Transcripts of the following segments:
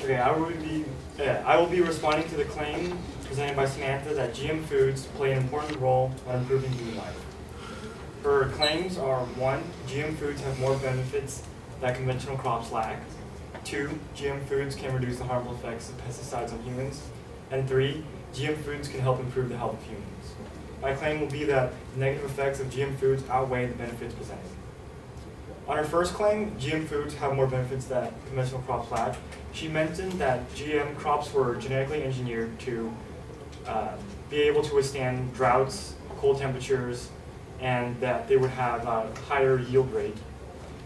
Okay, I will be responding to the claim presented by Samantha that GM foods play an important role when improving human life. Her claims are: 1, GM foods have more benefits that conventional crops lack. 2, GM foods can reduce the harmful effects of pesticides on humans. And 3, GM foods can help improve the health of humans. My claim will be that the negative effects of GM foods outweigh the benefits presented. On her first claim, GM foods have more benefits that conventional crops lack. She mentioned that GM crops were genetically engineered to be able to withstand droughts, cold temperatures, and that they would have a higher yield rate.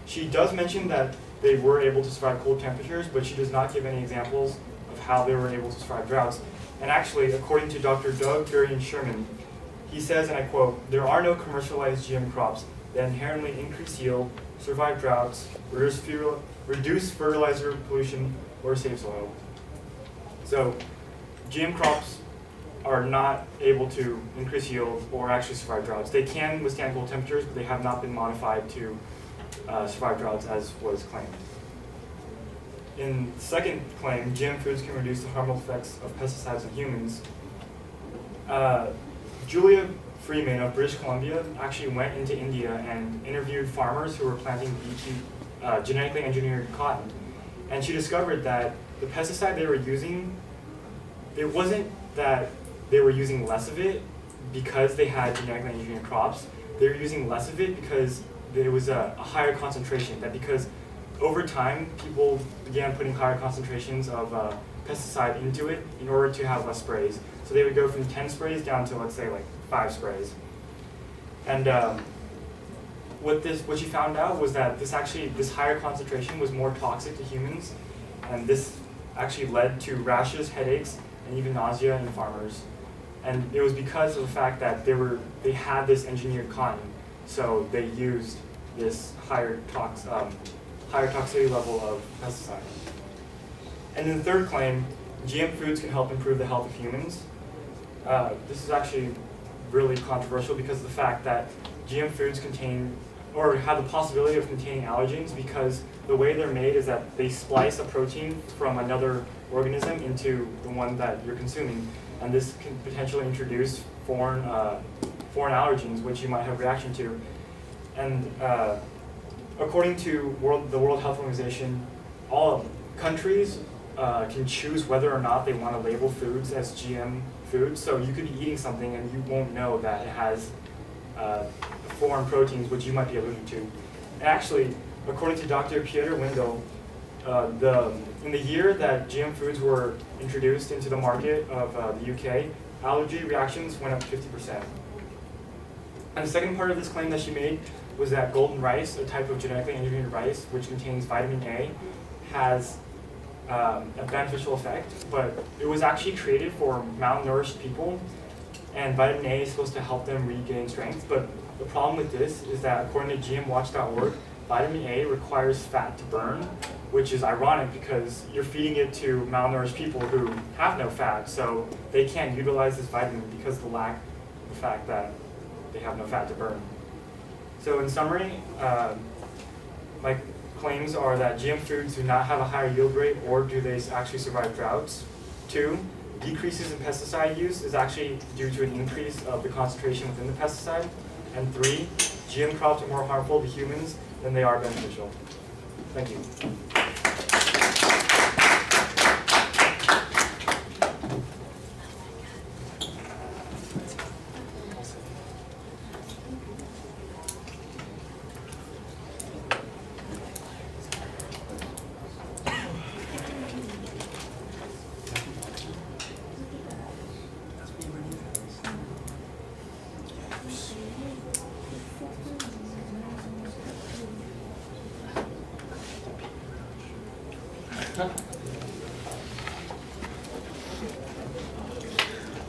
She does mention that they were able to survive cold temperatures, but she does not give any examples of how they were able to survive droughts. And actually, according to Dr. Doug Durian-Sherman, he says, and I quote, "There are no commercialized GM crops that inherently increase yield, survive droughts, reduce fertilizer pollution, or save soil." So GM crops are not able to increase yield or actually survive droughts. They can withstand cold temperatures, but they have not been modified to survive droughts as was claimed. In the second claim, GM foods can reduce the harmful effects of pesticides on humans. Julia Freeman of British Columbia actually went into India and interviewed farmers who were planting genetically engineered cotton. And she discovered that the pesticide they were using, it wasn't that they were using less of it because they had genetically engineered crops. They were using less of it because there was a higher concentration. That because over time, people began putting higher concentrations of pesticide into it in order to have less sprays. So they would go from 10 sprays down to, let's say, like 5 sprays. And what she found out was that this higher concentration was more toxic to humans, and this actually led to rashes, headaches, and even nausea in farmers. And it was because of the fact that they had this engineered cotton, so they used this higher toxicity level of pesticide. And in the third claim, GM foods can help improve the health of humans. This is actually really controversial because of the fact that GM foods contain or have the possibility of containing allergens, because the way they're made is that they splice a protein from another organism into the one that you're consuming, and this can potentially introduce foreign allergens which you might have a reaction to. And according to the World Health Organization, all countries can choose whether or not they want to label foods as GM foods. So you could be eating something and you won't know that it has foreign proteins which you might be allergic to. And actually, according to Dr. Pieter Windel, in the year that GM foods were introduced into the market of the UK, allergy reactions went up 50%. And the second part of this claim that she made was that golden rice, a type of genetically engineered rice which contains vitamin A, has a beneficial effect, but it was actually created for malnourished people, and vitamin A is supposed to help them regain strength. But the problem with this is that according to GMWatch.org, vitamin A requires fat to burn, which is ironic because you're feeding it to malnourished people who have no fat, so they can't utilize this vitamin because of the fact that they have no fat to burn. So in summary, my claims are that GM foods do not have a higher yield rate, or do they actually survive droughts. 2, decreases in pesticide use is actually due to an increase of the concentration within the pesticide. And 3, GM crops are more harmful to humans than they are beneficial. Thank you.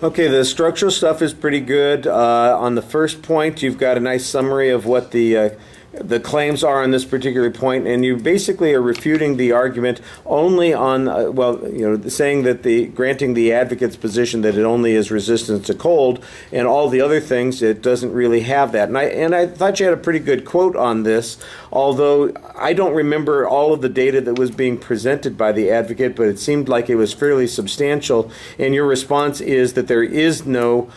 Okay, the structural stuff is pretty good. On the first point, you've got a nice summary of what the the claims are on this particular point, and you basically are refuting the argument only on, saying that granting the advocate's position that it only is resistance to cold, and all the other things, it doesn't really have that. And I thought you had a pretty good quote on this, although I don't remember all of the data that was being presented by the advocate, but it seemed like it was fairly substantial. And your response is that there is no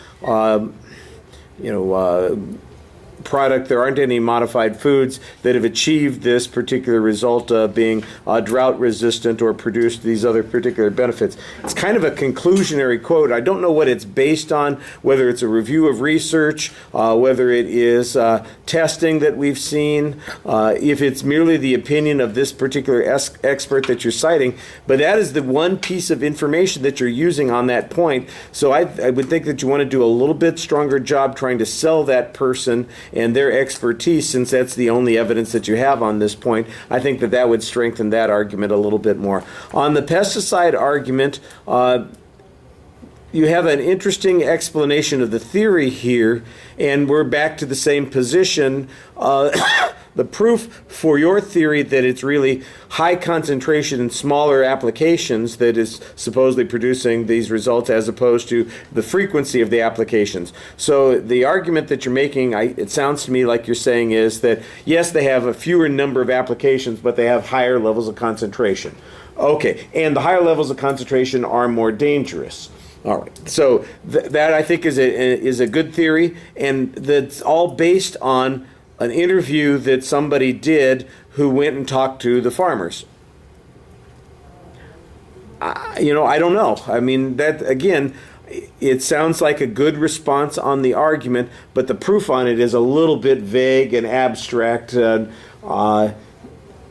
product, there aren't any modified foods that have achieved this particular result of being drought resistant or produced these other particular benefits. It's kind of a conclusionary quote. I don't know what it's based on, whether it's a review of research, whether it is testing that we've seen, if it's merely the opinion of this particular expert that you're citing, but that is the one piece of information that you're using on that point. So I would think that you want to do a little bit stronger job trying to sell that person and their expertise, since that's the only evidence that you have on this point. I think that would strengthen that argument a little bit more. On the pesticide argument, you have an interesting explanation of the theory here, and we're back to the same position. The proof for your theory that it's really high concentration in smaller applications that is supposedly producing these results, as opposed to the frequency of the applications. So the argument that you're making, it sounds to me like you're saying, is that yes, they have a fewer number of applications, but they have higher levels of concentration. Okay, and the higher levels of concentration are more dangerous. All right, so that I think is a good theory, and that's all based on an interview that somebody did who went and talked to the farmers. I don't know. I mean, that again, it sounds like a good response on the argument, but the proof on it is a little bit vague and abstract. I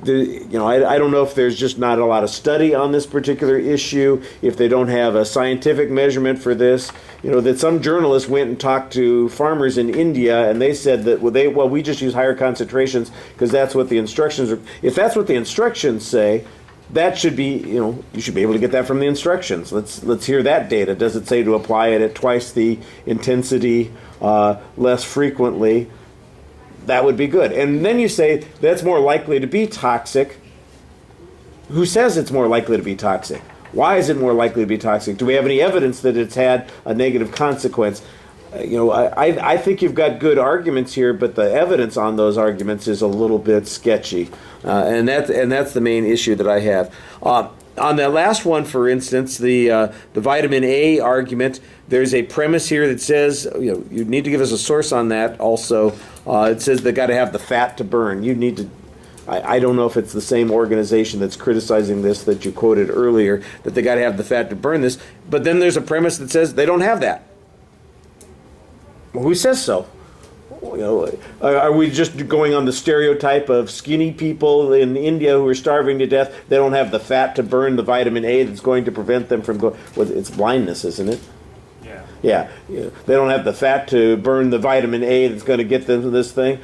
don't know if there's just not a lot of study on this particular issue, if they don't have a scientific measurement for this. That some journalists went and talked to farmers in India, and they said that we just use higher concentrations because that's what the instructions are. If that's what the instructions say, that should be, you should be able to get that from the instructions. Let's hear that data. Does it say to apply it at twice the intensity, less frequently? That would be good. And then you say that's more likely to be toxic. Who says it's more likely to be toxic? Why is it more likely to be toxic? Do we have any evidence that it's had a negative consequence? I think you've got good arguments here, but the evidence on those arguments is a little bit sketchy, and that's the main issue that I have. On the last one, for instance, the vitamin A argument, there's a premise here that says, you need to give us a source on that also. It says they got to have the fat to burn. You need to, I don't know if it's the same organization that's criticizing this that you quoted earlier, that they got to have the fat to burn this, but then there's a premise that says they don't have that. Well, who says so? Are we just going on the stereotype of skinny people in India who are starving to death? They don't have the fat to burn the vitamin A that's going to prevent them from going. Well, it's blindness, isn't it? Yeah. They don't have the fat to burn the vitamin A that's going to get them to this thing.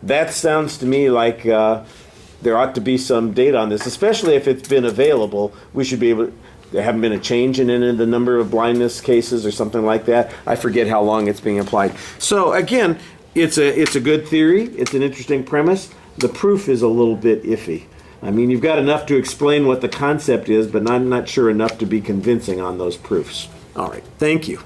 That sounds to me like there ought to be some data on this, especially if it's been available. We should be able. There haven't been a change in the number of blindness cases or something like that. I forget how long it's being applied. So again, it's a good theory. It's an interesting premise. The proof is a little bit iffy. I mean, you've got enough to explain what the concept is, but not sure enough to be convincing on those proofs. All right. Thank you.